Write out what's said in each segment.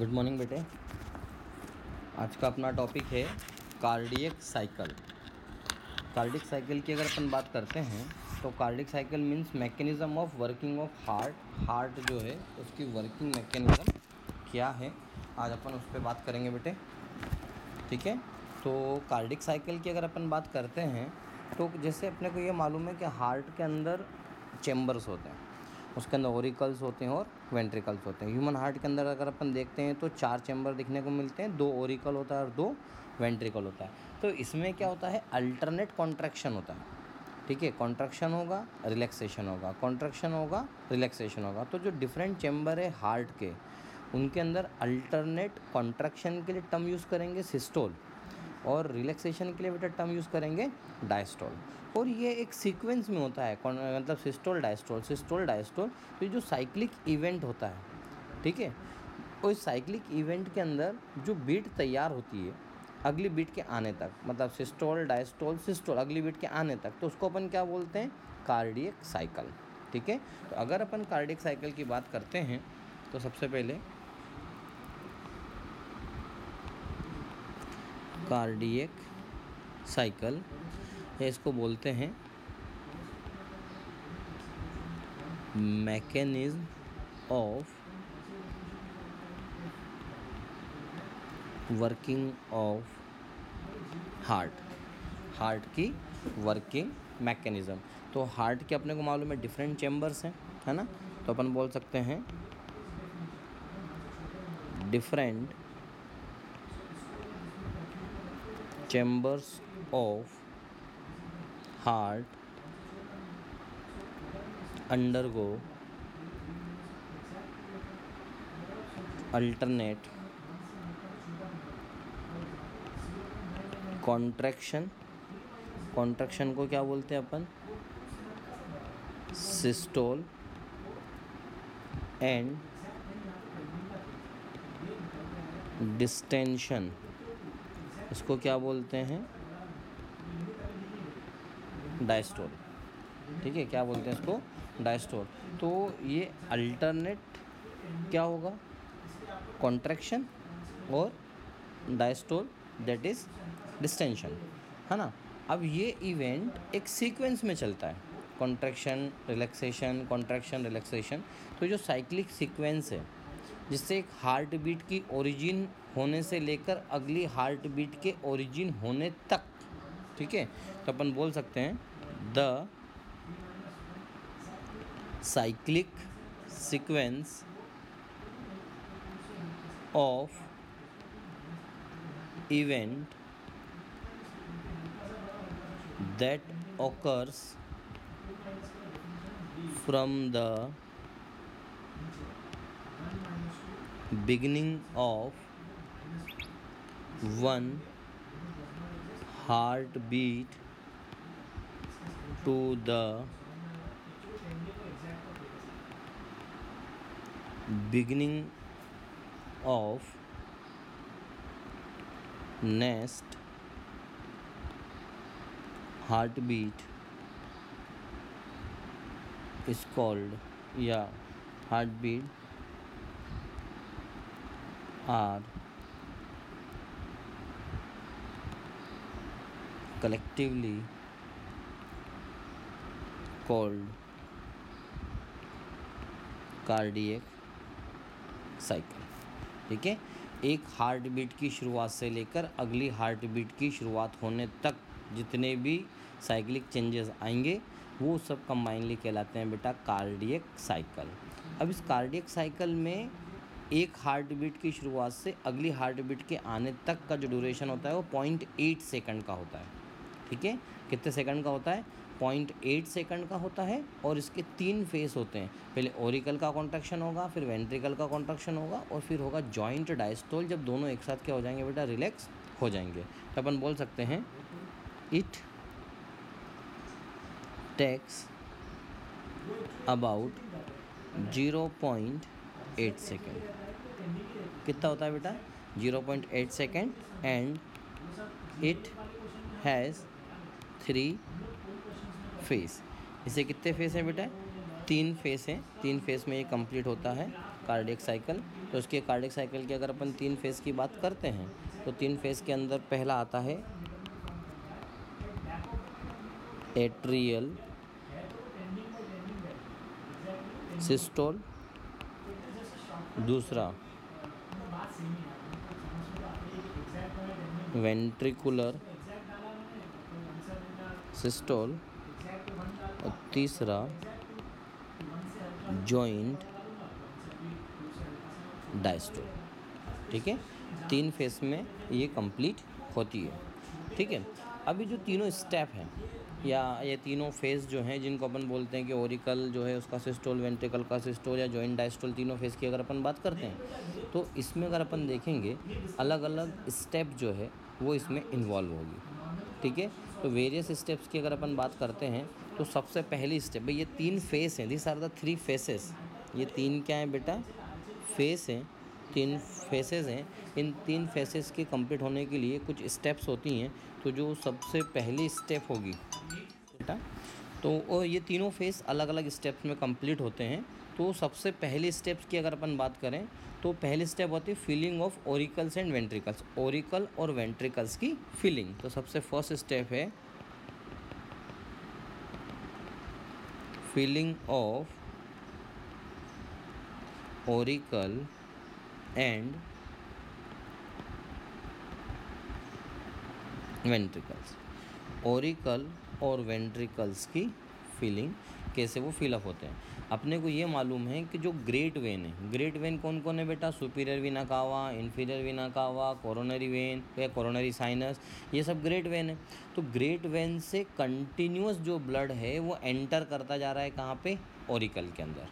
Good morning बेटे। आज का अपना टॉपिक है कार्डियक साइकिल। कार्डियक साइकिल की अगर अपन बात करते हैं तो cardiac cycle means mechanism of working of heart जो है उसकी वर्किंग मैकेनिज़्म क्या है, आज अपन उस पर बात करेंगे बेटे। ठीक है, तो कार्डियक साइकिल की अगर अपन बात करते हैं तो जैसे अपने को ये मालूम है कि हार्ट के अंदर चैम्बर्स होते हैं, उसके अंदर ओरिकल्स होते हैं और वेंट्रिकल्स होते हैं। ह्यूमन हार्ट के अंदर अगर अपन देखते हैं तो 4 चैम्बर दिखने को मिलते हैं, 2 ओरिकल होता है और 2 वेंट्रिकल होता है। तो इसमें क्या होता है, अल्टरनेट कॉन्ट्रैक्शन होता है। ठीक है, कॉन्ट्रैक्शन होगा, रिलैक्सेशन होगा, कॉन्ट्रैक्शन होगा, रिलैक्सेशन होगा। तो जो डिफरेंट चैम्बर है हार्ट के, उनके अंदर अल्टरनेट कॉन्ट्रैक्शन के लिए टर्म यूज़ करेंगे सिस्टोल और रिलैक्सेशन के लिए बेटा टर्म यूज़ करेंगे डायस्टोल। और ये एक सीक्वेंस में होता है, मतलब सिस्टोल डायस्टोल, सिस्टोल डायस्टोल। तो ये जो साइक्लिक इवेंट होता है, ठीक है, और इस साइक्लिक इवेंट के अंदर जो बीट तैयार होती है अगली बीट के आने तक, मतलब सिस्टोल डायस्टोल सिस्टोल अगली बीट के आने तक, तो उसको अपन क्या बोलते हैं, कार्डियक साइकिल। ठीक है, तो अगर अपन कार्डियक साइकिल की बात करते हैं तो सबसे पहले कार्डियक साइकिल है, इसको बोलते हैं mechanism of working of heart की वर्किंग मैकेनिज़्म। तो हार्ट के अपने को मालूम है डिफरेंट चैम्बर्स हैं, है ना। तो अपन बोल सकते हैं different chambers of heart undergo alternate contraction को क्या बोलते हैं अपन, सिस्टोल एंड डिस्टेंशन, इसको क्या बोलते हैं, डायस्टोल। ठीक है, क्या बोलते हैं इसको, डायस्टोल। तो ये अल्टरनेट क्या होगा, कॉन्ट्रैक्शन और डायस्टोल, दैट इज़ डिस्टेंशन, है ना। अब ये इवेंट एक सीक्वेंस में चलता है, कॉन्ट्रैक्शन रिलैक्सेशन, कॉन्ट्रैक्शन रिलैक्सेशन। तो जो साइक्लिक सीक्वेंस है जिससे एक हार्ट बीट की ओरिजिन होने से लेकर अगली हार्ट बीट के ओरिजिन होने तक, ठीक है, तो अपन बोल सकते हैं the cyclic sequence of event that occurs from the beginning of one heartbeat to the beginning of next heartbeat is called, या heartbeat are collectively called cardiac cycle. ठीक है, एक हार्ट बीट की शुरुआत से लेकर अगली हार्ट बीट की शुरुआत होने तक जितने भी साइक्लिक चेंजेस आएंगे वो सब कंबाइनली कहलाते हैं बेटा कार्डियक साइकिल। अब इस कार्डियक साइकिल में एक हार्ट बीट की शुरुआत से अगली हार्ट बीट के आने तक का जो ड्यूरेशन होता है वो 0.8 सेकंड का होता है। ठीक है, कितने सेकंड का होता है, 0.8 सेकंड का होता है। और इसके 3 फेस होते हैं, पहले ओरिकल का कॉन्ट्रैक्शन होगा, फिर वेंट्रिकल का कॉन्ट्रैक्शन होगा और फिर होगा जॉइंट डायस्टोल, जब दोनों एक साथ क्या हो जाएंगे बेटा, रिलैक्स हो जाएंगे। तो अपन बोल सकते हैं इट टेक्स अबाउट 0.8 सेकेंड। कितना होता है बेटा, 0.8 second. And it has 3 face. इसे कितने फेस हैं बेटा, तीन फेस हैं, तीन फेस में ये कंप्लीट होता है कार्डियक साइकिल। तो इसके कार्डियक साइकिल की अगर अपन तीन फेस की बात करते हैं तो तीन फेस के अंदर पहला आता है एट्रियल सिस्टोल, दूसरा वेंट्रिकुलर सिस्टोल और तीसरा जॉइंट डायस्टोल। ठीक है, तीन फेस में ये कंप्लीट होती है। ठीक है, अभी जो तीनों स्टेप हैं या ये तीनों फेस जो हैं जिनको अपन बोलते हैं कि ओरिकल जो है उसका सिस्टोल, वेंट्रिकल का सिस्टोल या जॉइंट डायस्टोल, तीनों फेस की अगर अपन बात करते हैं तो इसमें अगर अपन देखेंगे अलग अलग स्टेप जो है वो इसमें इन्वॉल्व होगी। ठीक है, तो वेरियस स्टेप्स की अगर अपन बात करते हैं तो सबसे पहली स्टेप भाई, ये तीन फेस हैं, this are the three phases. ये तीन क्या हैं बेटा? फेस हैं, तीन फेसेस हैं। इन तीन फेसेस के कंप्लीट होने के लिए कुछ स्टेप्स होती हैं। तो जो सबसे पहली स्टेप होगी बेटा, तो और ये तीनों फेस अलग अलग स्टेप्स में कंप्लीट होते हैं। तो सबसे पहली स्टेप्स की अगर अपन बात करें तो पहली स्टेप होती है filling of auricles and ventricles, auricle और वेंट्रिकल्स की फिलिंग। तो सबसे फर्स्ट स्टेप है filling of auricle and ventricles. Auricle और वेंट्रिकल्स की फिलिंग कैसे वो फिलअप होते हैं? अपने को ये मालूम है कि जो ग्रेट वेन है, ग्रेट वेन कौन कौन है बेटा? सुपीरियर वीना कावा, इन्फीरियर वीना कावा, कोरोनरी वेन या कोरोनरी साइनस, ये सब ग्रेट वेन है। तो ग्रेट वेन से कंटिन्यूस जो ब्लड है वो एंटर करता जा रहा है कहाँ पे? ओरिकल के अंदर।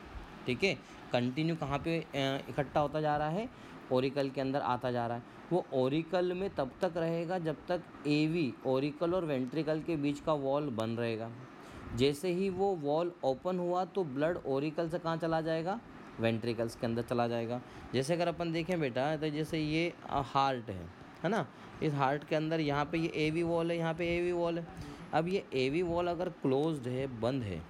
ठीक है, कंटिन्यू कहाँ पे इकट्ठा होता जा रहा है? ओरिकल के अंदर आता जा रहा है। वो ओरिकल में तब तक रहेगा जब तक एवी, ओरिकल और वेंट्रिकल के बीच का वॉल बंद रहेगा। जैसे ही वो वॉल ओपन हुआ तो ब्लड ओरिकल से कहाँ चला जाएगा? वेंट्रिकल्स के अंदर चला जाएगा। जैसे अगर अपन देखें बेटा, तो जैसे ये हार्ट है ना? इस हार्ट के अंदर यहाँ पे ये एवी वॉल है, यहाँ पे एवी वॉल है। अब ये एवी वॉल अगर क्लोज्ड है, बंद है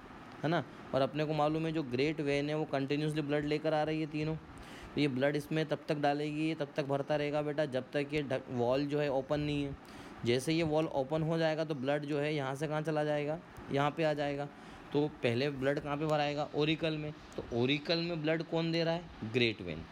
ना, और अपने को मालूम है जो ग्रेट वेन है वो कंटिन्यूसली ब्लड लेकर आ रही है तीनों, तो ये ब्लड इसमें तब तक डालेगी, ये तब तक भरता रहेगा बेटा जब तक ये वॉल जो है ओपन नहीं है। जैसे ये वॉल ओपन हो जाएगा तो ब्लड जो है यहाँ से कहाँ चला जाएगा? यहाँ पे आ जाएगा। तो पहले ब्लड कहाँ पे भराएगा? ओरिकल में। तो ओरिकल में ब्लड कौन दे रहा है? Great when.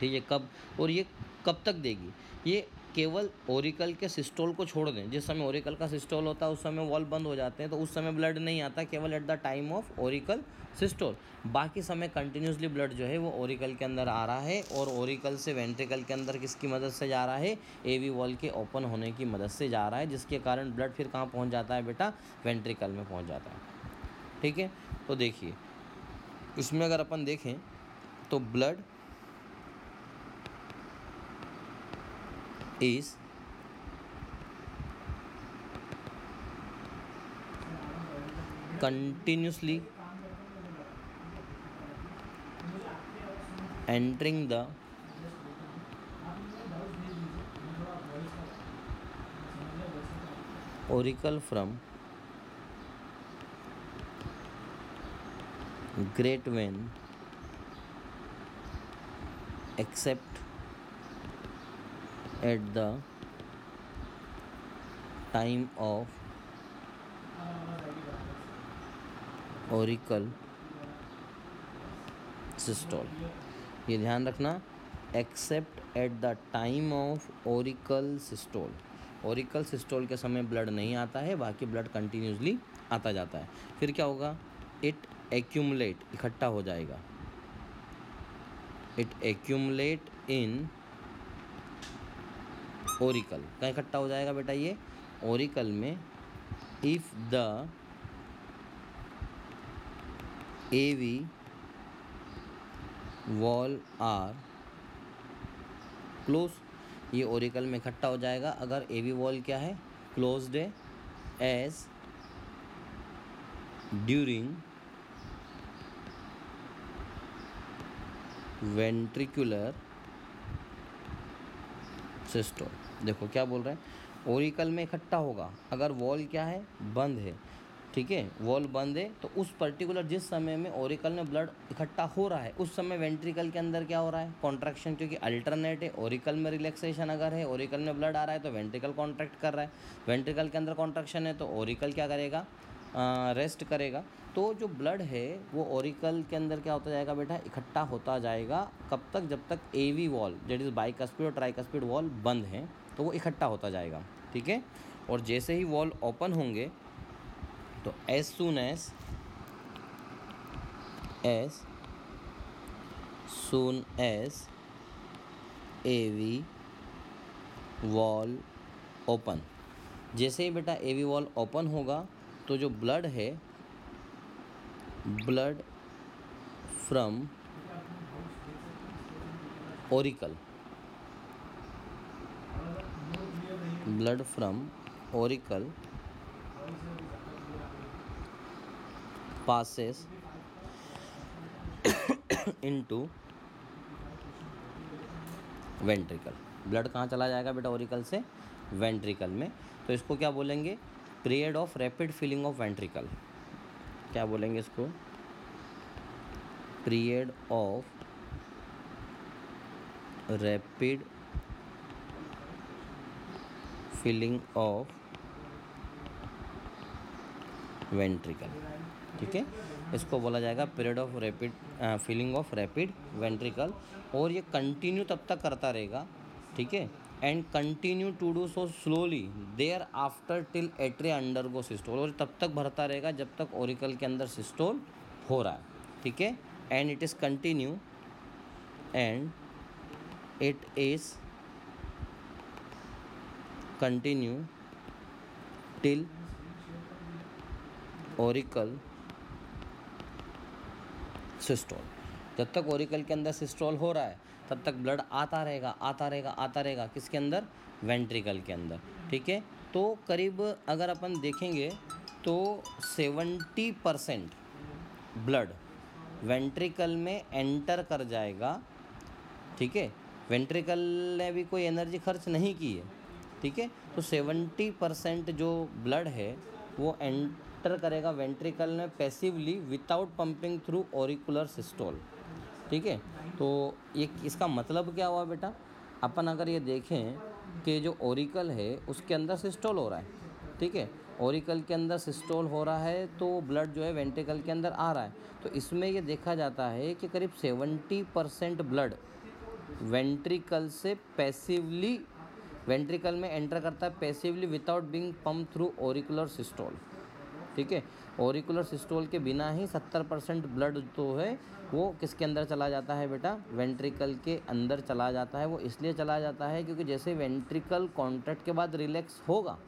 ठीक है, कब? और ये कब तक देगी? ये केवल ओरिकल के सिस्टोल को छोड़ दें, जिस समय ओरिकल का सिस्टोल होता है उस समय वॉल बंद हो जाते हैं, तो उस समय ब्लड नहीं आता, केवल at the time of Oracle systole. बाकी समय कंटिन्यूसली ब्लड जो है वो ओरिकल के अंदर आ रहा है, और ओरिकल से वेंट्रिकल के अंदर किसकी मदद से जा रहा है? एवी वॉल के ओपन होने की मदद से जा रहा है, जिसके कारण ब्लड फिर कहाँ पहुँच जाता है बेटा? वेंट्रिकल में पहुँच जाता है। ठीक है, तो देखिए इसमें अगर अपन देखें तो blood is continuously entering the auricle from great vein except at the time of Oracle systole. ये ध्यान रखना, accept at the time of Oracle systole. Oracle systole के समय ब्लड नहीं आता है, बाकी ब्लड कंटिन्यूसली आता जाता है। फिर क्या होगा? इट एक्यूमुलेट, इकट्ठा हो जाएगा। It accumulate in auricle. कहाँ इकट्ठा हो जाएगा बेटा? ये ओरिकल में। If the AV valve are close, ये ओरिकल में इकट्ठा हो जाएगा अगर एवी वॉल क्या है? क्लोज्ड है। As during ventricular systole. देखो क्या बोल रहे हैं, ओरिकल में इकट्ठा होगा अगर वॉल क्या है? बंद है। ठीक है, वॉल बंद है, तो उस पर्टिकुलर जिस समय में ओरिकल में ब्लड इकट्ठा हो रहा है उस समय वेंट्रिकल के अंदर क्या हो रहा है, कॉन्ट्रैक्शन, क्योंकि अल्टरनेट है। ओरिकल में रिलैक्सेशन अगर है, ओरिकल में ब्लड आ रहा है तो वेंट्रिकल कॉन्ट्रैक्ट कर रहा है, वेंट्रिकल के अंदर कॉन्ट्रैक्शन है तो ओरिकल क्या करेगा, रेस्ट करेगा। तो जो ब्लड है वो ओरिकल के अंदर क्या होता जाएगा बेटा, इकट्ठा होता जाएगा। कब तक, जब तक एवी वॉल दैट इज़ बाइकस्पिड और ट्राइकस्पिड वॉल बंद है तो वो इकट्ठा होता जाएगा, ठीक है। और जैसे ही वॉल ओपन होंगे तो as soon as AV valve open, जैसे ही बेटा AV वॉल ओपन होगा तो जो ब्लड है, blood from Oracle, blood from Oracle passes into ventricle. Blood कहाँ चला जाएगा बेटा, ओरिकल से वेंट्रिकल में। तो इसको क्या बोलेंगे, period of rapid filling of ventricle. क्या बोलेंगे इसको, period of rapid filling of ventricle, ठीक है। इसको बोला जाएगा period of rapid filling of rapid ventricle. और ये कंटिन्यू तब तक करता रहेगा, ठीक है। And continue to do so slowly thereafter till atria undergo systole, और तब तक भरता रहेगा जब तक ओरिकल के अंदर सिस्टोल हो रहा है, ठीक है। And it is continue till Oracle systole. जब तक ओरिकल के अंदर सिस्टोल हो रहा है तब तक ब्लड आता रहेगा, आता रहेगा, आता रहेगा, किसके अंदर, वेंट्रिकल के अंदर, ठीक है। तो करीब अगर अपन देखेंगे तो 70% ब्लड वेंट्रिकल में एंटर कर जाएगा, ठीक है। वेंट्रिकल ने भी कोई एनर्जी खर्च नहीं की है, ठीक है। तो 70% जो ब्लड है वो एंटर करेगा वेंट्रिकल में passively without pumping through auricular systole, ठीक है। तो ये इसका मतलब क्या हुआ बेटा, अपन अगर ये देखें कि जो ओरिकल है उसके अंदर सिस्टोल हो रहा है, ठीक है। ओरिकल के अंदर सिस्टोल हो रहा है तो ब्लड जो है वेंट्रिकल के अंदर आ रहा है। तो इसमें ये देखा जाता है कि करीब 70% ब्लड वेंट्रिकल से पैसिवली वेंट्रिकल में एंटर करता है passively without being pump through auricular systole, ठीक है। ऑरिकुलर सिस्टोल के बिना ही 70% ब्लड तो है वो किसके अंदर चला जाता है बेटा, वेंट्रिकल के अंदर चला जाता है। वो इसलिए चला जाता है क्योंकि जैसे वेंट्रिकल कॉन्ट्रैक्ट के बाद रिलैक्स होगा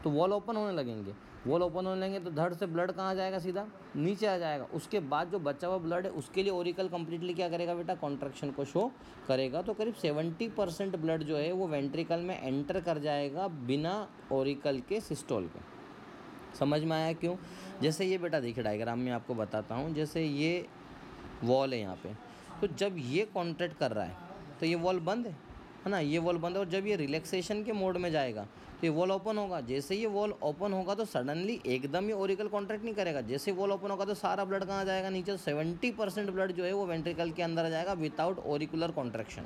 तो वॉल ओपन होने लगेंगे, वॉल ओपन होने लगेंगे तो धड़ से ब्लड कहाँ जाएगा, सीधा नीचे आ जाएगा। उसके बाद जो बचा हुआ ब्लड है उसके लिए ओरिकल कंप्लीटली क्या करेगा बेटा, कॉन्ट्रैक्शन को शो करेगा। तो करीब 70% ब्लड जो है वो वेंट्रिकल में एंटर कर जाएगा बिना ओरिकल के सिस्टोल के। समझ में आया क्यों? जैसे ये बेटा देखिए डायग्राम में आपको बताता हूँ, जैसे ये वॉल है यहाँ पे, तो जब ये कॉन्ट्रैक्ट कर रहा है तो ये वॉल बंद है ना, ये वॉल बंद है। और जब ये रिलैक्सेशन के मोड में जाएगा तो ये वॉल ओपन होगा। जैसे ये वॉल ओपन होगा तो सडनली एकदम ही ओरिकल कॉन्ट्रैक्ट नहीं करेगा। जैसे वॉल ओपन होगा तो सारा ब्लड कहाँ जाएगा, नीचे। 70% ब्लड जो है वो वेंट्रिकल के अंदर आ जाएगा विदाउट ओरिकुलर कॉन्ट्रैक्शन।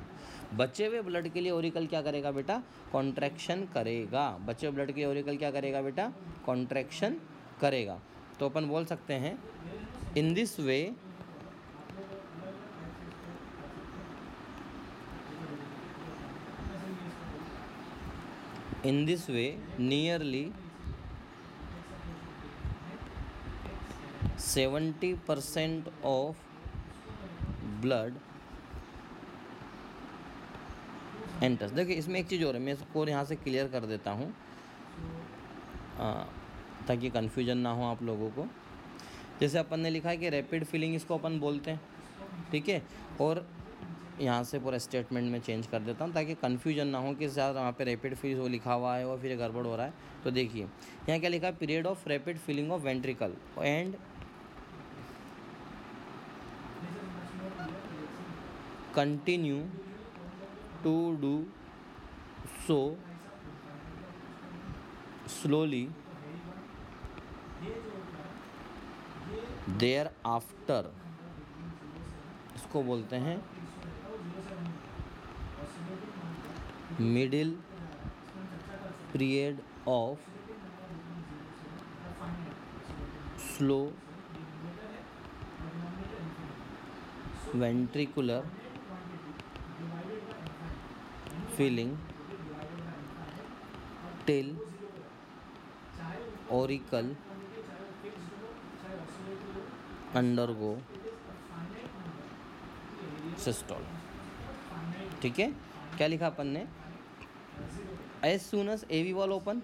बचे हुए ब्लड के लिए ओरिकल क्या करेगा बेटा, कॉन्ट्रैक्शन करेगा। बचे हुए ब्लड के लिए ओरिकल क्या करेगा बेटा, कॉन्ट्रैक्शन करेगा। तो अपन बोल सकते हैं इन this way nearly 70% of blood enters। देखिए इसमें एक चीज़ और है, मैं इसको यहाँ से क्लियर कर देता हूँ ताकि कन्फ्यूजन ना हो आप लोगों को। जैसे अपन ने लिखा है कि रैपिड फिलिंग इसको अपन बोलते हैं, ठीक है। और यहाँ से पूरा स्टेटमेंट में चेंज कर देता हूँ ताकि कन्फ्यूजन ना हो कि ज़्यादा वहाँ पे रैपिड फिल वो लिखा हुआ है और फिर गड़बड़ हो रहा है। तो देखिए यहाँ क्या लिखा है, period of rapid filling of ventricle and continue to do so slowly thereafter इसको बोलते हैं middle period of slow ventricular filling till auricle undergo systole। ठीक है, क्या लिखा अपन ने? As soon as AV valve open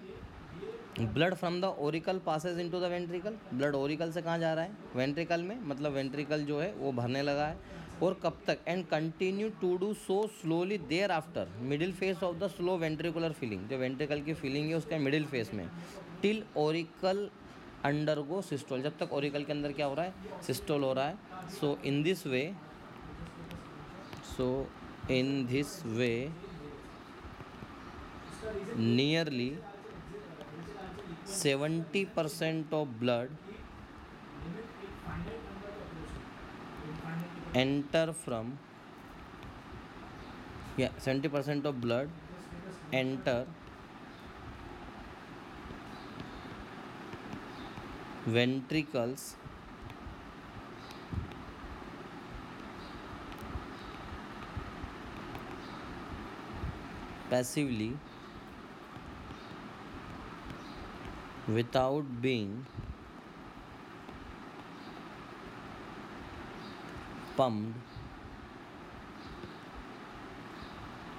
blood from the auricle passes into the ventricle. Blood auricle से कहाँ जा रहा है? वेंट्रिकल में, मतलब वेंट्रिकल जो है वो भरने लगा है। और कब तक? And continue to do so slowly thereafter middle phase of the slow ventricular filling. जो वेंट्रिकल की फीलिंग है उसका मिडिल फेस में, टिल ओरिकल अंडरगो सिस्टोल, जब तक ओरिकल के अंदर क्या हो रहा है? सिस्टोल हो रहा है। So in this way nearly 70% of blood enter from 70% of blood enter ventricles passively without being pumped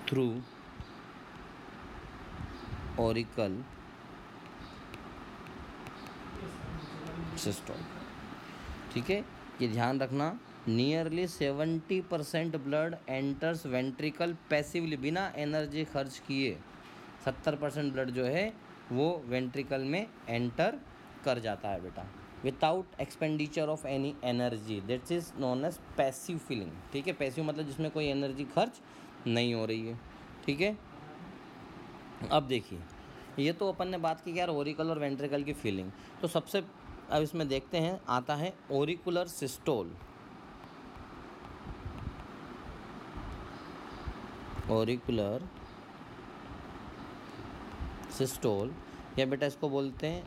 through auricle systole। ठीक है, ये ध्यान रखना, nearly 70% blood enters ventricle passively, बिना एनर्जी खर्च किए 70% ब्लड जो है वो वेंट्रिकल में एंटर कर जाता है बेटा, without expenditure of any energy. That is known as passive filling. ठीक है, पैसिव मतलब जिसमें कोई एनर्जी खर्च नहीं हो रही है। ठीक है, अब देखिए, ये तो अपन ने बात की कि यार ओरिकल और वेंट्रिकल की फीलिंग, तो सबसे अब इसमें देखते हैं, आता है ओरिकुलर सिस्टोल। ओरिकुलर सिस्टोल, या बेटा इसको बोलते हैं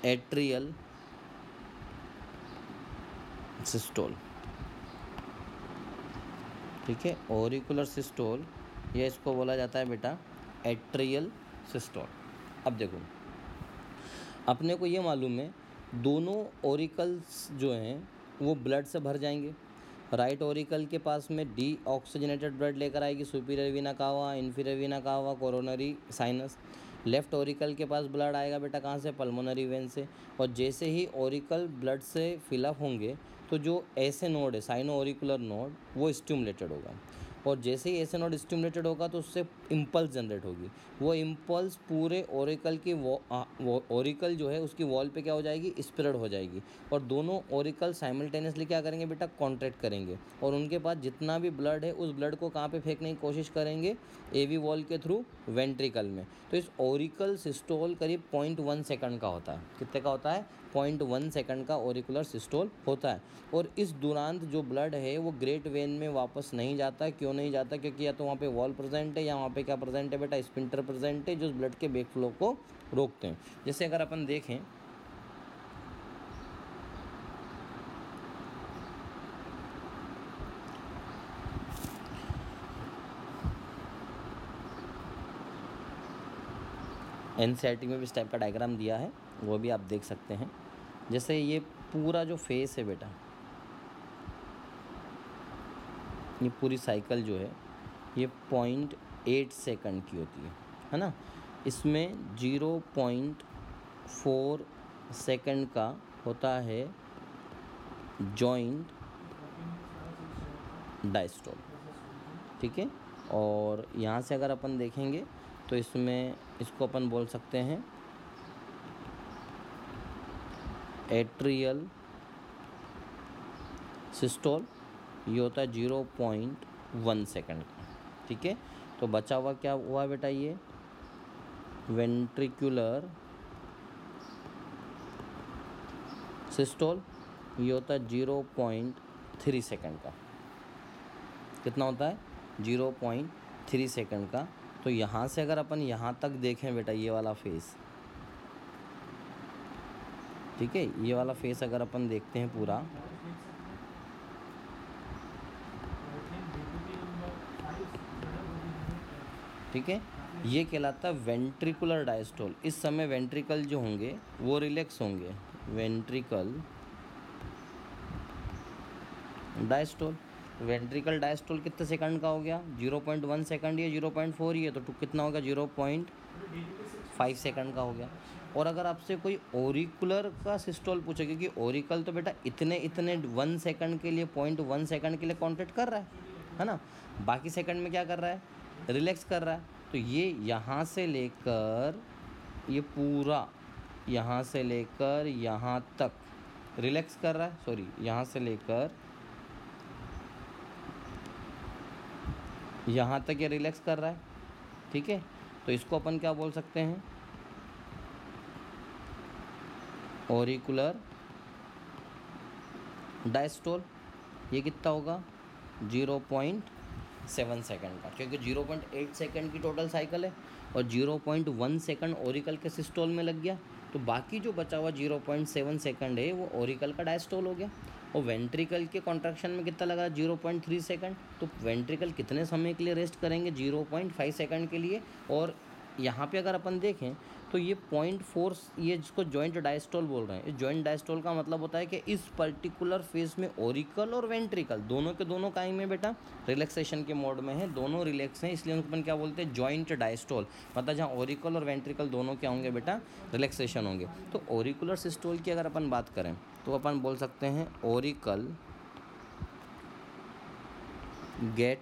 एट्रियल सिस्टोल। ठीक है, ओरिकुलर सिस्टोल, या इसको बोला जाता है बेटा एट्रियल सिस्टोल। अब देखो, अपने को ये मालूम है दोनों ओरिकल्स जो हैं वो ब्लड से भर जाएंगे। राइट ओरिकल के पास में डी ऑक्सीजनेटेड ब्लड लेकर आएगी, सुपीरियर वीना कावा, इन्फीरियर वीना कावा, कोरोनरी साइनस। लेफ्ट ओरिकल के पास ब्लड आएगा बेटा कहाँ से? पल्मोनरी वेन से। और जैसे ही ओरिकल ब्लड से फिलअप होंगे तो जो ऐसे नोड है, साइनो ओरिकुलर नोड, वो स्टिमुलेटेड होगा। और जैसे ही ऐसे नोड स्टिमुलेटेड होगा तो उससे इम्पल्स जनरेट होगी। वो इम्पल्स पूरे ओरिकल की ओरिकल जो है उसकी वॉल पे क्या हो जाएगी? स्प्रेड हो जाएगी। और दोनों ओरिकल साइमल्टेनियसली क्या करेंगे बेटा? कॉन्ट्रैक्ट करेंगे। और उनके पास जितना भी ब्लड है उस ब्लड को कहाँ पे फेंकने की कोशिश करेंगे? एवी वॉल के थ्रू वेंट्रिकल में। तो इस ओरिकल सिस्टोल करीब 0.1 सेकंड का होता है। कितने का होता है? 0.1 सेकंड का ओरिकुलर सिस्टोल होता है। और इस दौरान जो ब्लड है वो ग्रेट वेन में वापस नहीं जाता। क्यों नहीं जाता? क्योंकि या तो वहाँ पे वॉल प्रेजेंट है, या वहाँ पे क्या प्रेजेंट है बेटा? स्पिंटर प्रेजेंट है, जो ब्लड के बैक फ्लो को रोकते हैं। जैसे अगर अपन देखें, एनसीईआरटी में भी इस टाइप का डायग्राम दिया है, वो भी आप देख सकते हैं। जैसे ये पूरा जो फेस है बेटा, ये पूरी साइकिल जो है ये 0.8 सेकंड की होती है ना। इसमें 0.4 सेकंड का होता है जॉइंट डायस्टोल। ठीक है, और यहाँ से अगर अपन देखेंगे तो इसमें इसको अपन बोल सकते हैं एट्रियल सिस्टोल। ये होता है 0.1 सेकंड का। ठीक है, तो बचा हुआ क्या हुआ बेटा? ये वेंट्रिकुलर सिस्टोल ये होता है 0.3 सेकंड का। कितना होता है? 0.3 सेकंड का। तो यहाँ से अगर अपन यहाँ तक देखें बेटा, ये वाला फेस, ठीक है, ये वाला फेस अगर अपन देखते हैं पूरा, ठीक है, ये कहलाता है वेंट्रिकुलर डायस्टोल। इस समय वेंट्रिकल जो होंगे वो रिलैक्स होंगे, वेंट्रिकल डायस्टोल। वेंट्रिकल डायस्टोल कितने सेकंड का हो गया? 0.1 सेकंड, ये 0.4 ही है, तो कितना होगा? 0.5 सेकंड का हो गया। और अगर आपसे कोई ओरिकुलर का सिस्टोल पूछे, क्योंकि ओरिकल तो बेटा इतने 1 सेकंड के लिए, 0.1 सेकंड के लिए कॉन्ट्रैक्ट कर रहा है ना, बाकी सेकंड में क्या कर रहा है? रिलैक्स कर रहा है। तो ये यहाँ से लेकर ये पूरा, यहाँ से लेकर यहाँ तक रिलैक्स कर रहा है, सॉरी, यहाँ से लेकर यहाँ तक ये रिलैक्स कर रहा है, ठीक है। तो इसको अपन क्या बोल सकते हैं? Auricular diastole. ये कितना होगा? 0.7 सेकंड का, क्योंकि 0.8 सेकंड की टोटल साइकिल है और 0.1 सेकंड ओरिकल के सिस्टोल में लग गया, तो बाकी जो बचा हुआ 0.7 सेकंड है वो ओरिकल का डायस्टोल हो गया। और वेंट्रिकल के कॉन्ट्रैक्शन में कितना लगा? 0.3 सेकंड। तो वेंट्रिकल कितने समय के लिए रेस्ट करेंगे? 0.5 सेकंड के लिए। और यहाँ पे अगर अपन देखें तो ये 0.4, ये जिसको जॉइंट डायस्टोल बोल रहे हैं, इस जॉइंट डायस्टोल का मतलब होता है कि इस पर्टिकुलर फेज में ओरिकल और वेंट्रिकल दोनों के दोनों काइम में बेटा रिलैक्सेशन के मोड में है, दोनों रिलैक्स हैं, इसलिए उनको अपन क्या बोलते हैं? Joint diastole. मतलब जहाँ ओरिकल और वेंट्रिकल दोनों क्या होंगे बेटा? रिलैक्सेशन होंगे। तो ओरिकुलर सिस्टोल की अगर अपन बात करें तो अपन बोल सकते हैं auricle gets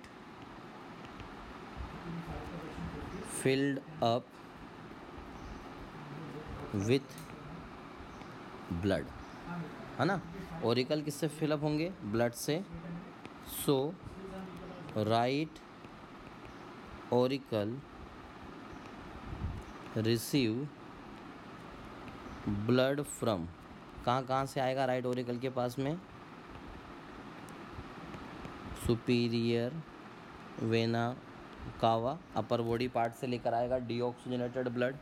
filled up with blood, है ना। ओरिकल किससे फिलअप होंगे? ब्लड से। So right auricle receive blood from, कहाँ से आएगा राइट ओरिकल के पास में? Superior vena cava, upper body part से लेकर आएगा डीऑक्सीजनेटेड ब्लड।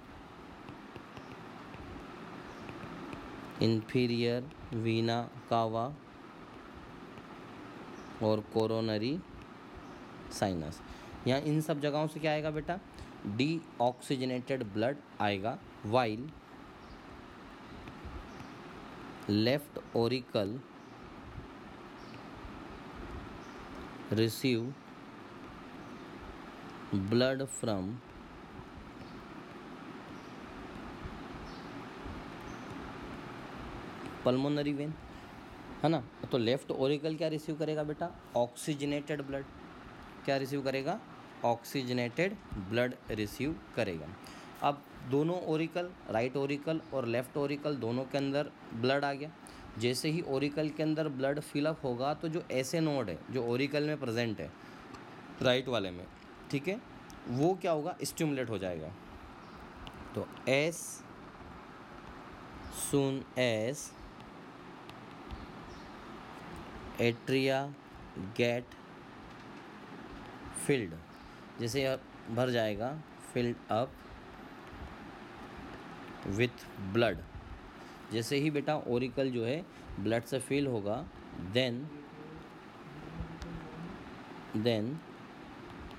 इंफीरियर वीना कावा और कोरोनरी साइनस, यहाँ इन सब जगहों से क्या आएगा बेटा? डीऑक्सीजनेटेड ब्लड आएगा। While left Oracle receive blood from pulmonary vein, है ना। तो लेफ्ट ओरिकल क्या रिसीव करेगा बेटा? Oxygenated blood. क्या रिसीव करेगा? ऑक्सीजनेटेड ब्लड रिसीव करेगा। अब दोनों ओरिकल, राइट ओरिकल और लेफ्ट ओरिकल, दोनों के अंदर ब्लड आ गया। जैसे ही ओरिकल के अंदर ब्लड फिलअप होगा तो जो ऐसे नोड है जो ओरिकल में प्रेजेंट है राइट वाले में, ठीक है, वो क्या होगा? स्टिमुलेट हो जाएगा। तो एस सून एस एट्रिया गेट फिल्ड, जैसे भर जाएगा, फिल्ड अप विथ ब्लड, जैसे ही बेटा ओरिकल जो है ब्लड से फिल होगा, देन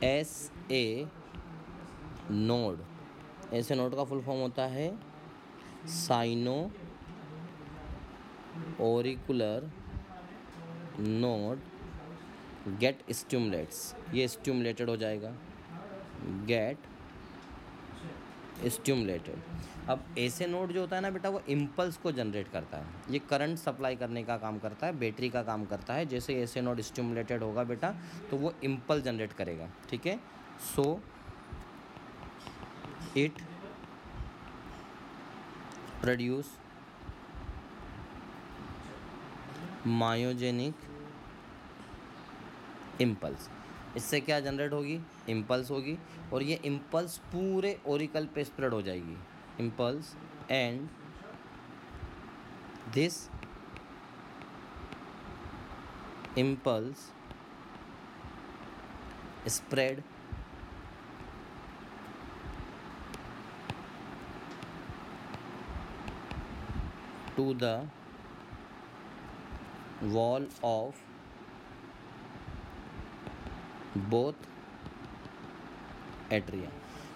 एस ए नोड, ऐसे नोड का फुल फॉर्म होता है साइनो ओरिकुलर नोड गेट स्टिमुलेट्स, ये स्टिमुलेटेड हो जाएगा, गेट स्टिमुलेटेड। अब ऐसे नोड जो होता है ना बेटा, वो इम्पल्स को जनरेट करता है, ये करंट सप्लाई करने का काम करता है, बैटरी का काम करता है। जैसे ऐसे नोड स्टिमुलेटेड होगा बेटा तो वो इम्पल्स जनरेट करेगा, ठीक है। So it produce myogenic impulse, इससे क्या जनरेट होगी? इम्पल्स होगी, और ये इम्पल्स पूरे ओरिकल पे स्प्रेड हो जाएगी, impulse, and this impulse spread to the wall of both atria.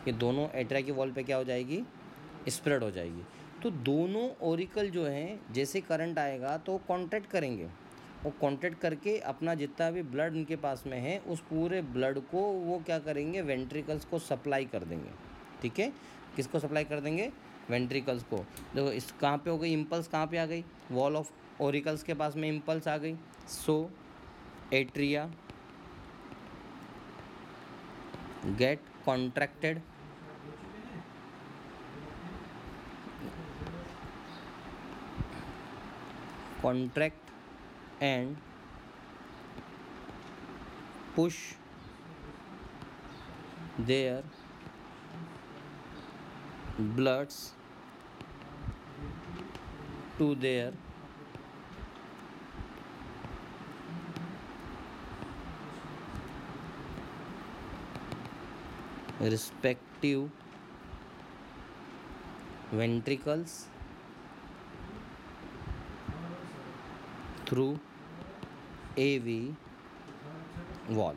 ये दोनों एट्रिया की वॉल पे क्या हो जाएगी, स्प्रेड हो जाएगी। तो दोनों ओरिकल जो हैं जैसे करंट आएगा तो कॉन्ट्रैक्ट करेंगे, वो कॉन्ट्रैक्ट करके अपना जितना भी ब्लड उनके पास में है उस पूरे ब्लड को वो क्या करेंगे, वेंट्रिकल्स को सप्लाई कर देंगे। ठीक है, किसको सप्लाई कर देंगे, वेंट्रिकल्स को। देखो इस कहाँ पे हो गई इम्पल्स, कहाँ पे आ गई, वॉल ऑफ ओरिकल्स के पास में इम्पल्स आ गई। सो atria get contracted contract and push their bloods to their respective ventricles through AV wall.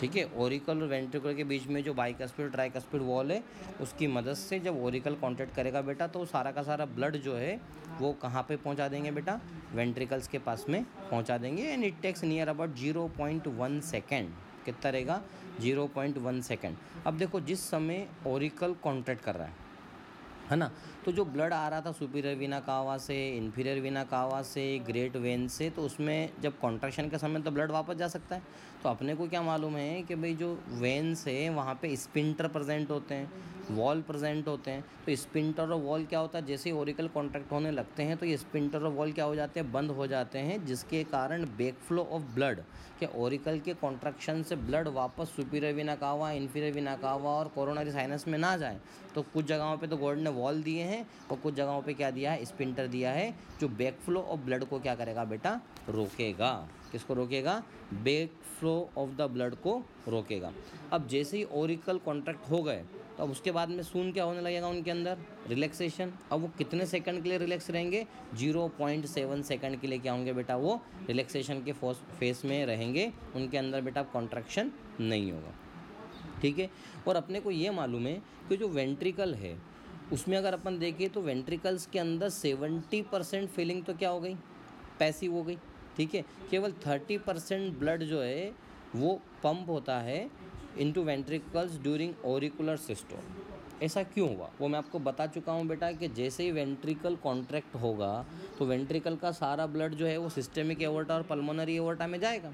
ठीक है, ओरिकल और वेंट्रिकल के बीच में जो बाइकस्पिड ट्राइकस्पिड वॉल है उसकी मदद से जब ओरिकल कॉन्टैक्ट करेगा बेटा तो सारा का सारा ब्लड जो है वो कहाँ पे पहुँचा देंगे बेटा, वेंट्रिकल्स के पास में पहुँचा देंगे। And it takes near about 0.1 second. कितना रहेगा, 0.1 सेकेंड। अब देखो जिस समय ओरिकल कॉन्ट्रैक्ट कर रहा है ना, तो जो ब्लड आ रहा था सुपीरियर वीना कावा से, इन्फीरियर वीना कावा से, ग्रेट वेन से, तो उसमें जब कॉन्ट्रैक्शन के समय तो ब्लड वापस जा सकता है। तो अपने को क्या मालूम है कि भाई जो वेन्स है वहाँ पे स्पिंटर प्रेजेंट होते हैं, वॉल प्रेजेंट होते हैं। तो स्पिंटर और वॉल क्या होता है, जैसे ही ओरिकल कॉन्ट्रैक्ट होने लगते हैं तो ये स्पिंटर और वॉल क्या हो जाते हैं, बंद हो जाते हैं, जिसके कारण बैक फ्लो ऑफ ब्लड के ओरिकल के कॉन्ट्रैक्शन से ब्लड वापस सुपीरियर वीना कावा, इन्फीरियर वीना कावा और कोरोनरी साइनस में ना जाए। तो कुछ जगहों पे तो गॉड ने वॉल दिए हैं और कुछ जगहों पे क्या दिया है, स्पिंटर दिया है, जो बैक फ्लो ऑफ ब्लड को क्या करेगा बेटा, रोकेगा। किसको रोकेगा, back flow of the blood को रोकेगा। अब जैसे ही ओरिकल कॉन्ट्रैक्ट हो गए तो अब उसके बाद में सून क्या होने लगेगा उनके अंदर, रिलैक्सेशन। अब वो कितने सेकंड के लिए रिलैक्स रहेंगे, 0.7 सेकंड के लिए क्या होंगे बेटा, वो रिलैक्सेशन के फेस में रहेंगे, उनके अंदर बेटा कॉन्ट्रैक्शन नहीं होगा। ठीक है, और अपने को ये मालूम है कि जो वेंट्रिकल है उसमें अगर अपन देखें तो वेंट्रिकल्स के अंदर 70% फीलिंग तो क्या हो गई, पैसिव हो गई। ठीक है, केवल 30% ब्लड जो है वो पंप होता है into ventricles during auricular systole. ऐसा क्यों हुआ वो मैं आपको बता चुका हूँ बेटा, कि जैसे ही वेंट्रिकल कॉन्ट्रैक्ट होगा तो वेंट्रिकल का सारा ब्लड जो है वो सिस्टेमिक एओर्टा और पल्मोनरी एओर्टा में जाएगा,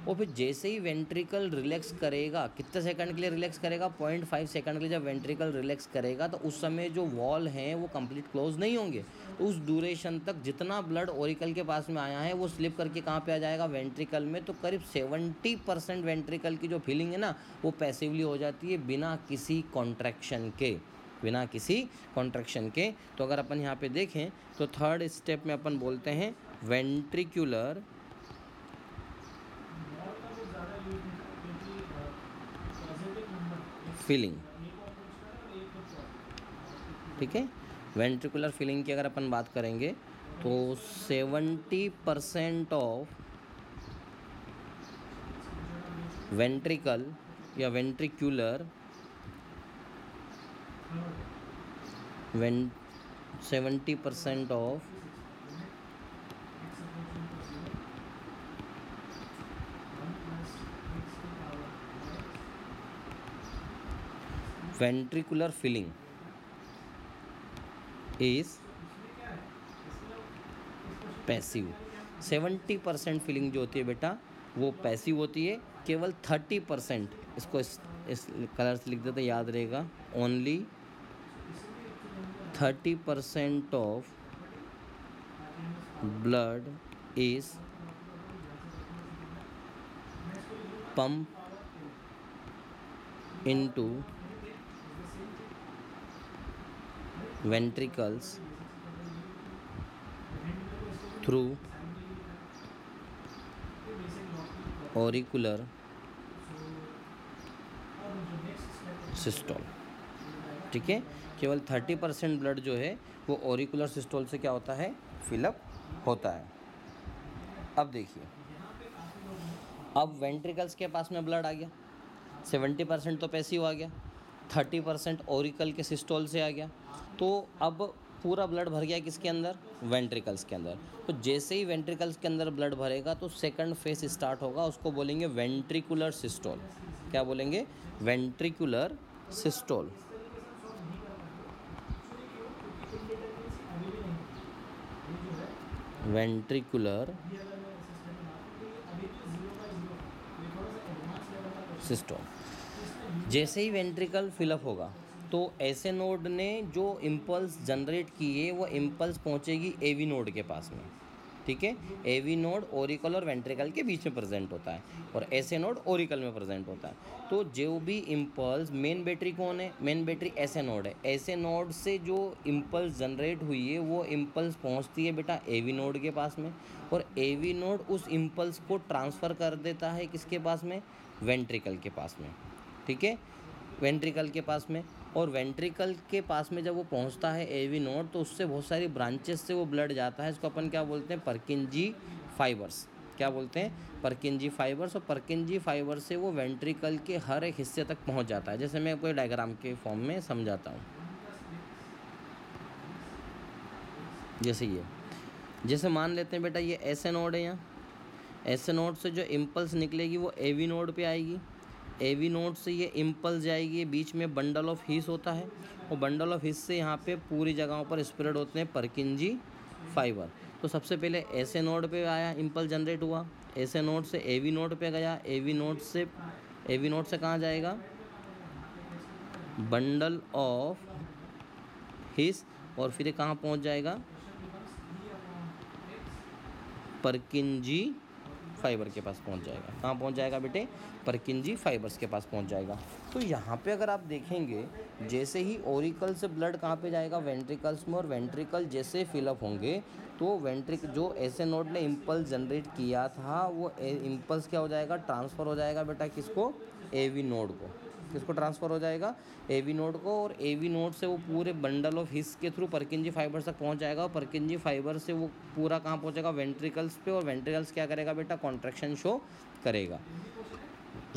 और फिर जैसे ही वेंट्रिकल रिलैक्स करेगा, कितने सेकंड के लिए रिलैक्स करेगा, 0.5 सेकंड के लिए जब वेंट्रिकल रिलैक्स करेगा तो उस समय जो वॉल हैं वो कंप्लीट क्लोज नहीं होंगे। तो उस ड्यूरेशन तक जितना ब्लड ओरिकल के पास में आया है वो स्लिप करके कहाँ पे आ जाएगा, वेंट्रिकल में। तो करीब 70% वेंट्रिकल की जो फीलिंग है ना वो पैसिवली हो जाती है, बिना किसी कॉन्ट्रैक्शन के, बिना किसी कॉन्ट्रैक्शन के। तो अगर अपन यहाँ पे देखें तो थर्ड स्टेप में अपन बोलते हैं वेंट्रिकुलर फीलिंग। ठीक है, वेंट्रिकुलर फीलिंग की अगर अपन बात करेंगे तो 70% ऑफ वेंट्रिकल या ventricular 70% of ventricular filling is passive. 70% feeling जो होती है बेटा वो पैसिव होती है, केवल 30%, इसको इस कलर से लिख देते याद रहेगा, only 30% of blood is pump into ventricles through auricular systole. ठीक है, केवल 30% ब्लड जो है वो ऑरिकुलर सिस्टोल से क्या होता है, फिलअप होता है। अब देखिए, अब वेंट्रिकल्स के पास में ब्लड आ गया, 70% तो पैसिव आ गया, 30% ऑरिकल के सिस्टोल से आ गया, तो अब पूरा ब्लड भर गया किसके अंदर, वेंट्रिकल्स के अंदर। तो जैसे ही वेंट्रिकल्स के अंदर ब्लड भरेगा तो सेकंड फेज स्टार्ट होगा, उसको बोलेंगे वेंट्रिकुलर सिस्टोल। क्या बोलेंगे, वेंट्रिकुलर सिस्टोल। Ventricular systole. जैसे ही वेंट्रिकल फिलअप होगा तो ऐसे नोड ने जो इम्पल्स जनरेट किए वो इम्पल्स पहुंचेगी एवी नोड के पास में। ठीक है, एवी नोड ओरिकल और वेंट्रिकल के बीच में प्रेजेंट होता है और ऐसे नोड ओरिकल में प्रेजेंट होता है। तो जो भी इम्पल्स, मेन बैटरी कौन है, मेन बैटरी ऐसे नोड है, ऐसे नोड से जो इम्पल्स जनरेट हुई है वो इम्पल्स पहुंचती है बेटा एवी नोड के पास में, और एवी नोड उस इम्पल्स को ट्रांसफ़र कर देता है किसके पास में, वेंट्रिकल के पास में। ठीक है, वेंट्रिकल के पास में, और वेंट्रिकल के पास में जब वो पहुंचता है एवी नोड तो उससे बहुत सारी ब्रांचेस से वो ब्लड जाता है, इसको अपन क्या बोलते हैं, परकिंजी फाइबर्स। क्या बोलते हैं, परकिंजी फाइबर्स। और परकिंजी फाइबर से वो वेंट्रिकल के हर एक हिस्से तक पहुंच जाता है। जैसे मैं कोई डायग्राम के फॉर्म में समझाता हूँ, जैसे ये, जैसे मान लेते हैं बेटा ये ऐसे नोड है, यहाँ ऐसे नोड से जो इम्पल्स निकलेगी वो एवी नोड पे आएगी, एवी नोड से ये इम्पल्स जाएगी, बीच में बंडल ऑफ हीस होता है, और बंडल ऑफ हीस से यहाँ पे पूरी जगहों पर स्प्रेड होते हैं परकिंजी फाइबर। तो सबसे पहले ऐसे नोड पे आया, इम्पल्स जनरेट हुआ, ऐसे नोड से एवी नोड पे गया, एवी नोड से कहाँ जाएगा, बंडल ऑफ हीस, और फिर कहाँ पहुँच जाएगा, परकिंजी फाइबर के पास पहुंच जाएगा। कहाँ पहुंच जाएगा बेटे, परकिंजी फाइबर्स के पास पहुंच जाएगा। तो यहाँ पे अगर आप देखेंगे, जैसे ही ओरिकल से ब्लड कहाँ पे जाएगा, वेंट्रिकल्स में, और वेंट्रिकल जैसे फिलअप होंगे तो जो ऐसे नोड ने इम्पल्स जनरेट किया था वो इम्पल्स क्या हो जाएगा, ट्रांसफ़र हो जाएगा बेटा किसको, एवी नोड को। किसको ट्रांसफ़र हो जाएगा, एवी नोड को, और एवी नोड से वो पूरे बंडल ऑफ हिस के थ्रू परकिंजी फाइबर तक पहुंच जाएगा, और परकिंजी फाइबर से वो पूरा कहाँ पहुंचेगा, वेंट्रिकल्स पे, और वेंट्रिकल्स क्या करेगा बेटा, कॉन्ट्रैक्शन शो करेगा।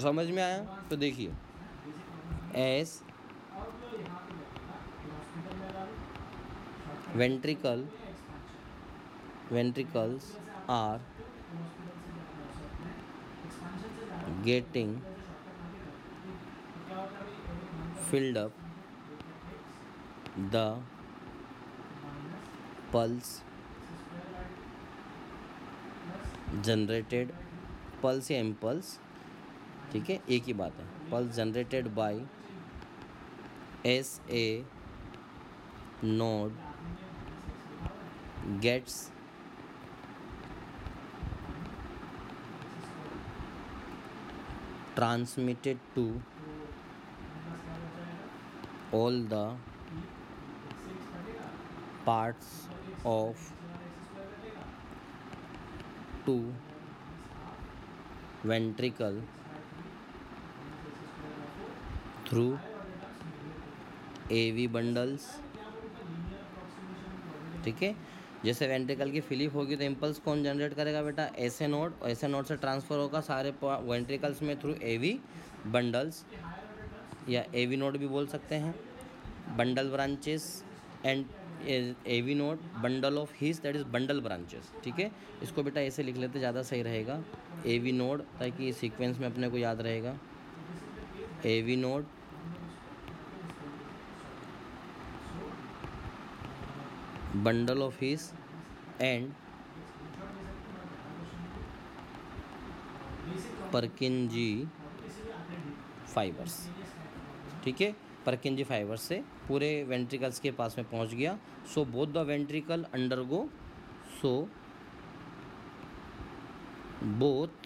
समझ में आया, तो देखिए, S ventricles are getting filled up, the pulse generated, pulse या इम्पल्स, ठीक है एक ही बात है, pulse generated by S A node gets transmitted to all the parts of two ventricle through AV bundles। ठीक है, जैसे वेंट्रिकल की फिलिप होगी तो इम्पल्स कौन जनरेट करेगा बेटा, ऐसे नोड, और ऐसे नोड से ट्रांसफ़र होगा सारे वेंट्रिकल्स में थ्रू एवी बंडल्स, या एवी नोड भी बोल सकते हैं, bundle branches, and AV node bundle of His, that is bundle branches. ठीक है, इसको बेटा ऐसे लिख लेते ज़्यादा सही रहेगा, एवी नोड, ताकि सीक्वेंस में अपने को याद रहेगा, AV node bundle of His and Purkinje fibres. ठीक है, परकिंजी फाइबर्स से पूरे वेंट्रिकल्स के पास में पहुंच गया। So both the ventricle undergo, so both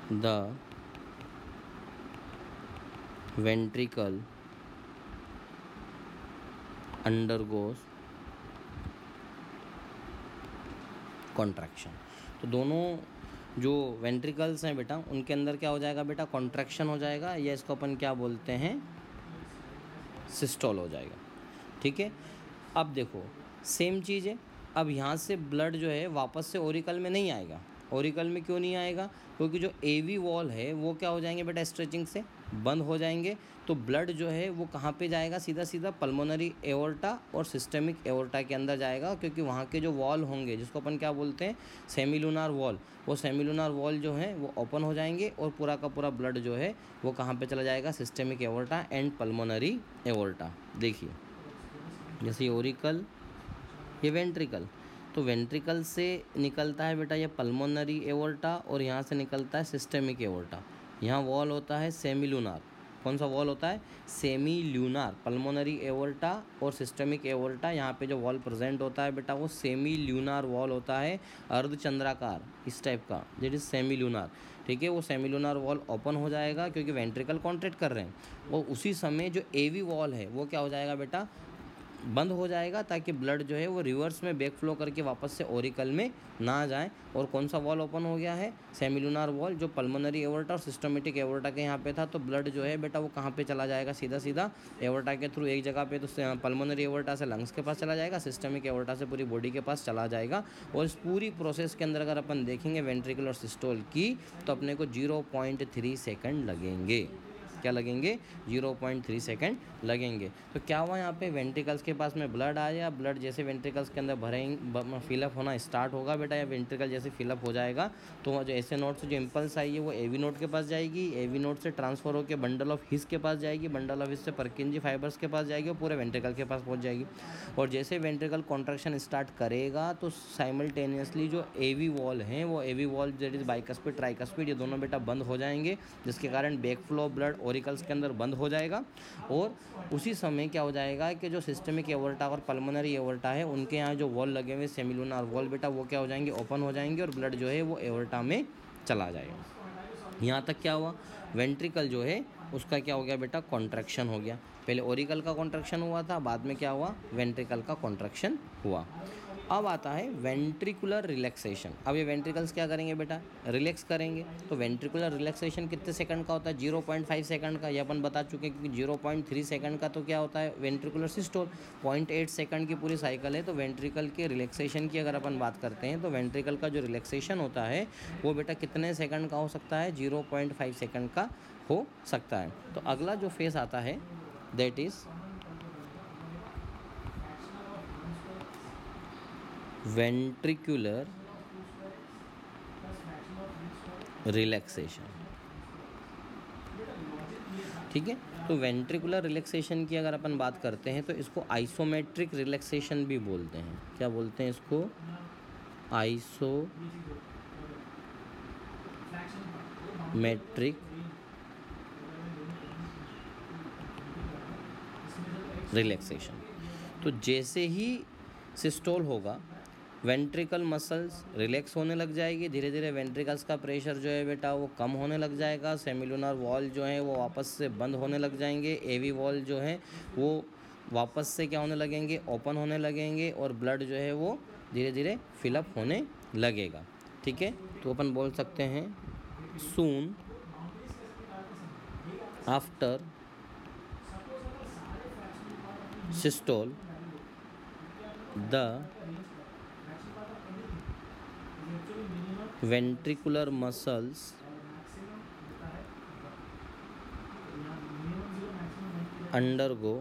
the ventricle undergoes contraction. तो दोनों जो वेंट्रिकल्स हैं बेटा उनके अंदर क्या हो जाएगा बेटा, कॉन्ट्रैक्शन हो जाएगा, या इसको अपन क्या बोलते हैं, सिस्टोल हो जाएगा। ठीक है, अब देखो सेम चीज़ है, अब यहाँ से ब्लड जो है वापस से ओरिकल में नहीं आएगा। ओरिकल में क्यों नहीं आएगा, क्योंकि जो एवी वॉल है वो क्या हो जाएंगे बेटा, स्ट्रेचिंग से बंद हो जाएंगे। तो ब्लड जो है वो कहाँ पे जाएगा, सीधा सीधा पल्मोनरी एओर्टा और सिस्टेमिक एओर्टा के अंदर जाएगा, क्योंकि वहाँ के जो वॉल होंगे जिसको अपन क्या बोलते हैं, सेमिलुनार वॉल, वो सेमिलुनार वॉल जो है वो ओपन हो जाएंगे और पूरा का पूरा ब्लड जो है वो कहाँ पे चला जाएगा, systemic aorta and pulmonary aorta. देखिए जैसे ओरिकल, ये वेंट्रिकल, तो वेंट्रिकल से निकलता है बेटा ये पल्मोनरी एओर्टा और यहाँ से निकलता है सिस्टेमिक एओर्टा। यहाँ वॉल होता है सेमिलुनार, कौन सा वॉल होता है, सेमिल्यूनार, पल्मोनरी एओर्टा और सिस्टेमिक एओर्टा। यहाँ पे जो वॉल प्रेजेंट होता है बेटा वो सेमिल्यूनार वॉल होता है, अर्धचंद्राकार इस टाइप का, दैट इज सेमिल्यूनार। ठीक है, वो सेमिल्यूनार वॉल ओपन हो जाएगा क्योंकि वेंट्रिकल कॉन्ट्रैक्ट कर रहे हैं, और उसी समय जो एवी वॉल है वो क्या हो जाएगा बेटा, बंद हो जाएगा, ताकि ब्लड जो है वो रिवर्स में बैक फ्लो करके वापस से ओरिकल में ना जाए। और कौन सा वॉल ओपन हो गया है, सेमिलुनार वॉल, जो पल्मोनरी एओर्टा और सिस्टमेटिक एओर्टा के यहाँ पे था। तो ब्लड जो है बेटा वो कहाँ पे चला जाएगा, सीधा सीधा एओर्टा के थ्रू एक जगह पे, तो पल्मोनरी एओर्टा से लंग्स के पास चला जाएगा, सिस्टमिक एओर्टा से पूरी बॉडी के पास चला जाएगा। और इस पूरी प्रोसेस के अंदर अगर अपन देखेंगे वेंट्रिकल और सिस्टोल की, तो अपने को 0.3 सेकंड लगेंगे। क्या लगेंगे, 0.3 सेकंड लगेंगे। तो क्या हुआ, यहाँ पे वेंट्रिकल्स के पास में ब्लड आया, ब्लड जैसे वेंट्रिकल्स के अंदर भरेंगे, फिलअप होना स्टार्ट होगा बेटा, या वेंट्रिकल जैसे फिलअप हो जाएगा तो जो ऐसे नोड से जो इम्पल्स आई है वो एवी नोड के पास जाएगी, एवी नोड से ट्रांसफर होकर बंडल ऑफ हिस के पास जाएगी, बंडल ऑफ हिस से परकिंजी फाइबर्स के पास जाएगी और पूरे वेंट्रिकल के पास पहुँच जाएगी। और जैसे वेंट्रिकल कॉन्ट्रैक्शन स्टार्ट करेगा तो साइमल्टेनियसली जो एवी वॉल हैं, वो AV valve that is bicuspid tricuspid, ये दोनों बेटा बंद हो जाएंगे, जिसके कारण back flow of blood auricles के अंदर बंद हो जाएगा। और उसी समय क्या हो जाएगा कि जो सिस्टमिक एओर्टा और पल्मोनरी एओर्टा है उनके यहाँ जो वॉल लगे हुए सेमिलुनार वॉल बेटा वो क्या हो जाएंगे, ओपन हो जाएंगे और ब्लड जो है वो एओर्टा में चला जाएगा। यहाँ तक क्या हुआ, वेंट्रिकल जो है उसका क्या हो गया बेटा, कॉन्ट्रैक्शन हो गया। पहले ओरिकल का कॉन्ट्रैक्शन हुआ था, बाद में क्या हुआ, वेंट्रिकल का कॉन्ट्रैक्शन हुआ। अब आता है वेंट्रिकुलर रिलैक्सेशन। अब ये वेंट्रिकल्स क्या करेंगे बेटा, रिलैक्स करेंगे। तो वेंट्रिकुलर रिलैक्सेशन कितने सेकंड का होता है, 0.5 सेकंड का, ये अपन बता चुके हैं। क्योंकि 0.3 सेकंड का तो क्या होता है, वेंट्रिकुलर सिस्टोल। 0.8 सेकंड की पूरी साइकिल है। तो वेंट्रिकल के रिलैक्सेशन की अगर अपन बात करते हैं तो वेंट्रिकल का जो रिलैक्सेशन होता है वो बेटा कितने सेकंड का हो सकता है, 0.5 सेकंड का हो सकता है। तो अगला जो फेस आता है दैट इज वेंट्रिकुलर रिलैक्सेशन। ठीक है, तो वेंट्रिकुलर रिलैक्सेशन की अगर अपन बात करते हैं तो इसको आइसोमेट्रिक रिलैक्सेशन भी बोलते हैं। क्या बोलते हैं इसको, आइसोमेट्रिक रिलैक्सेशन। तो जैसे ही सिस्टोल होगा वेंट्रिकल मसल्स रिलैक्स होने लग जाएगी, धीरे धीरे वेंट्रिकल्स का प्रेशर जो है बेटा वो कम होने लग जाएगा, सेमिलुनर वॉल जो है वो वापस से बंद होने लग जाएंगे, एवी वॉल जो है वो वापस से क्या होने लगेंगे, ओपन होने लगेंगे, और ब्लड जो है वो धीरे धीरे फिलअप होने लगेगा। ठीक है, तो अपन बोल सकते हैं soon after systole the ventricular muscles undergo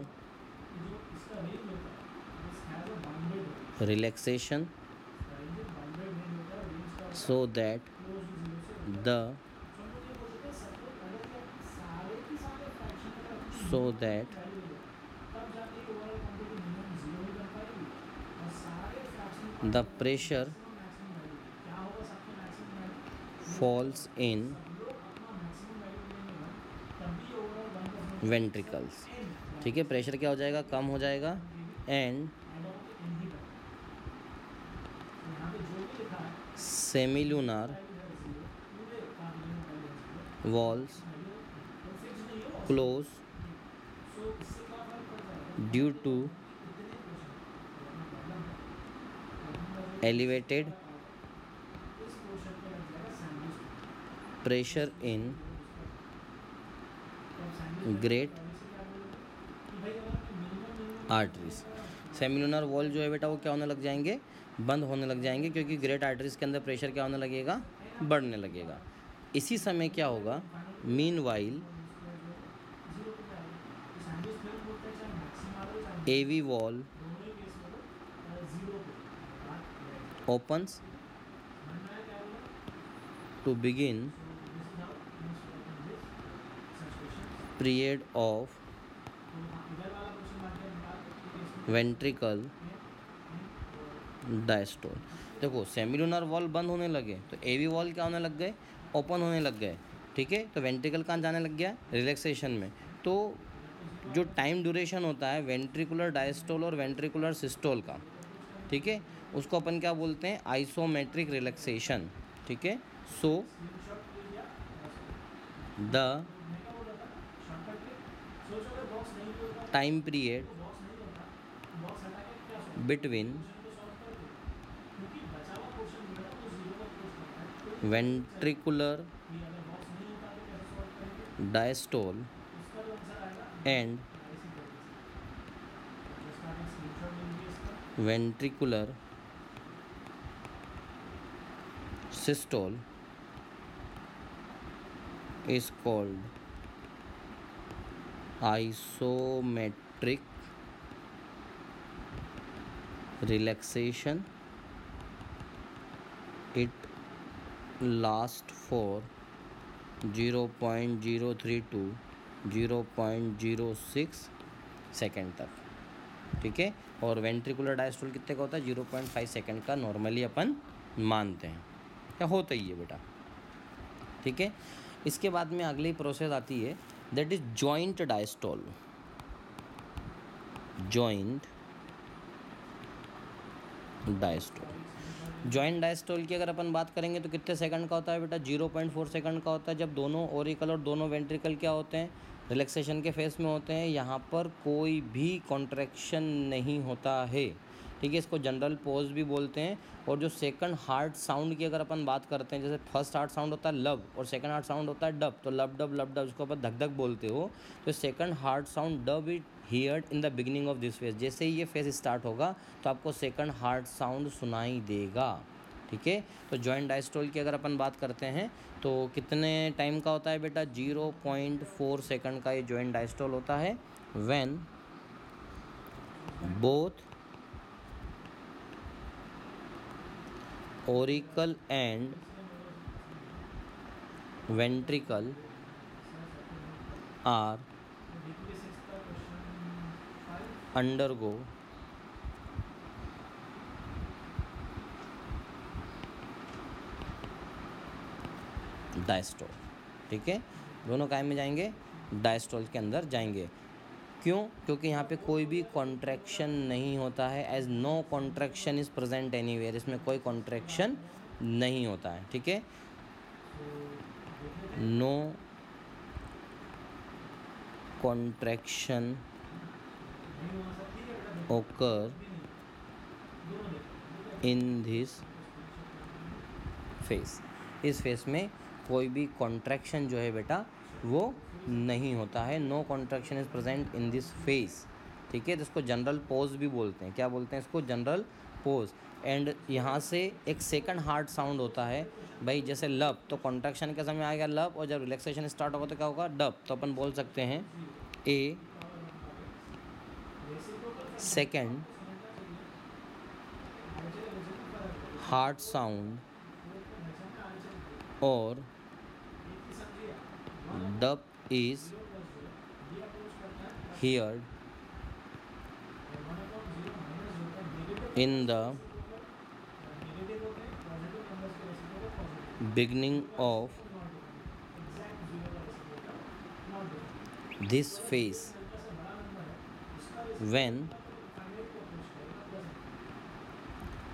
relaxation so that the pressure falls in ventricles। ठीक है, प्रेशर क्या हो जाएगा, कम हो जाएगा, and semilunar valves close due to elevated pressure in great arteries. Semilunar valve जो है बेटा वो क्या होने लग जाएंगे, बंद होने लग जाएंगे, क्योंकि ग्रेट आर्टरीज के अंदर प्रेशर क्या होने लगेगा, बढ़ने लगेगा। इसी समय क्या होगा, meanwhile AV valve opens to begin period of ventricle diastole. देखो सेमिलुनर वॉल बंद होने लगे तो एवी वॉल क्या होने लग गए, ओपन होने लग गए, ठीक है। तो वेंट्रिकल कहाँ जाने लग गया, रिलैक्सेशन में। तो जो टाइम ड्यूरेशन होता है वेंट्रिकुलर डायस्टोल और वेंट्रिकुलर सिस्टोल का, ठीक है, उसको अपन क्या बोलते हैं, आइसोमेट्रिक रिलैक्सेशन, ठीक है। So the time period between ventricular diastole and ventricular systole is called isometric relaxation. It lasts for 0.03 to 0.06 second तक, ठीक है। और वेंट्रिकुलर डायस्टोल कितने का होता है, 0.5 सेकेंड का नॉर्मली अपन मानते हैं, क्या होता ही है बेटा, ठीक है। इसके बाद में अगली प्रोसेस आती है, that is joint diastole. Joint diastole, joint diastole की अगर अपन बात करेंगे तो कितने सेकंड का होता है बेटा, 0.4 सेकंड का होता है। जब दोनों ओरिकल और दोनों वेंट्रिकल क्या होते हैं, रिलैक्सेशन के फेस में होते हैं, यहाँ पर कोई भी कॉन्ट्रैक्शन नहीं होता है, ठीक है। इसको जनरल पॉज भी बोलते हैं। और जो सेकंड हार्ट साउंड की अगर अपन बात करते हैं, जैसे फर्स्ट हार्ट साउंड होता है लब और सेकंड हार्ट साउंड होता है डब, तो लब डब उसको अपन धक धक बोलते हो, तो second heart sound dub it heard in the beginning of this phase. जैसे ही ये फेज स्टार्ट होगा तो आपको सेकंड हार्ट साउंड सुनाई देगा, ठीक है। तो जॉइंट डायस्टोल की अगर अपन बात करते हैं तो कितने टाइम का होता है बेटा, 0.4 सेकंड का ये जॉइंट डायस्टोल होता है। When both auricle and ventricle are undergo diastole, ठीक है। दोनों काय में जाएंगे, डायस्टोल के अंदर जाएंगे। क्यों, क्योंकि यहाँ पे कोई भी कॉन्ट्रैक्शन नहीं होता है, as no contraction is present anywhere, इसमें कोई कॉन्ट्रैक्शन नहीं होता है, ठीक है। No contraction occur in this phase. इस फेस में कोई भी कॉन्ट्रैक्शन जो है बेटा वो नहीं होता है, no contraction is present in this phase, ठीक है। तो इसको जनरल पोज भी बोलते हैं, क्या बोलते हैं इसको, जनरल पोज। एंड यहाँ से एक सेकंड हार्ट साउंड होता है भाई, जैसे लब, तो कॉन्ट्रैक्शन के समय आएगा लब, और जब रिलैक्सेशन स्टार्ट होगा तो क्या होगा, डब। तो अपन बोल सकते हैं ए सेकंड हार्ट साउंड और dub is heard in the beginning of this phase when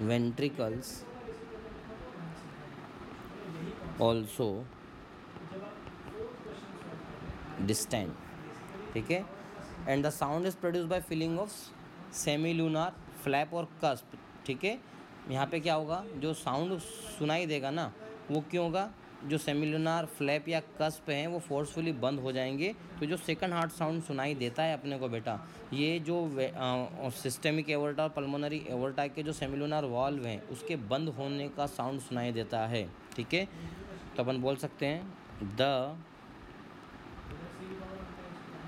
ventricles also distend, ठीक है। And the sound is produce by filling of semi lunar flap और कस्प, ठीक है। यहाँ पे क्या होगा, जो साउंड सुनाई देगा ना वो क्यों होगा, जो सेमिलुनार फ्लैप या कस्प हैं वो फोर्सफुली बंद हो जाएंगे। तो जो सेकंड हार्ट साउंड सुनाई देता है अपने को बेटा, ये जो सिस्टेमिक एओर्टा और पल्मोनरी एओर्टा के जो सेमिलुनार वॉल्व हैं उसके बंद होने का साउंड सुनाई देता है। ठीक है, तो अपन बोल सकते हैं the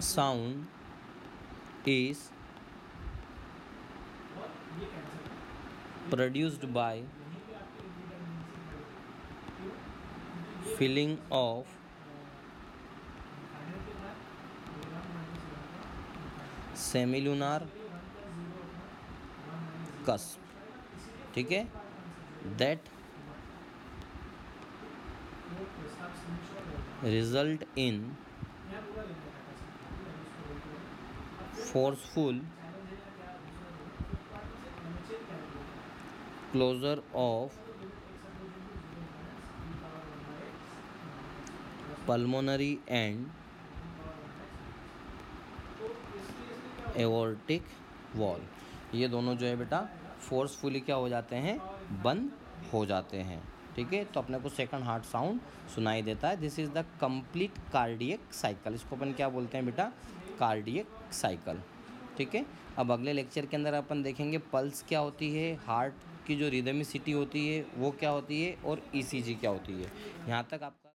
sound is produced by filling of semilunar cusp। ठीक है, that result in forceful closure of pulmonary and aortic wall. ये दोनों जो है बेटा फोर्सफुली क्या हो जाते हैं, बंद हो जाते हैं। ठीक है, तो अपने को सेकंड हार्ट साउंड सुनाई देता है। This is the complete cardiac cycle. इसको अपन क्या बोलते हैं बेटा, कार्डियक साइकिल। ठीक है, अब अगले लेक्चर के अंदर अपन देखेंगे पल्स क्या होती है, हार्ट की जो रिदमिसिटी होती है वो क्या होती है, और ईसीजी क्या होती है। यहाँ तक आप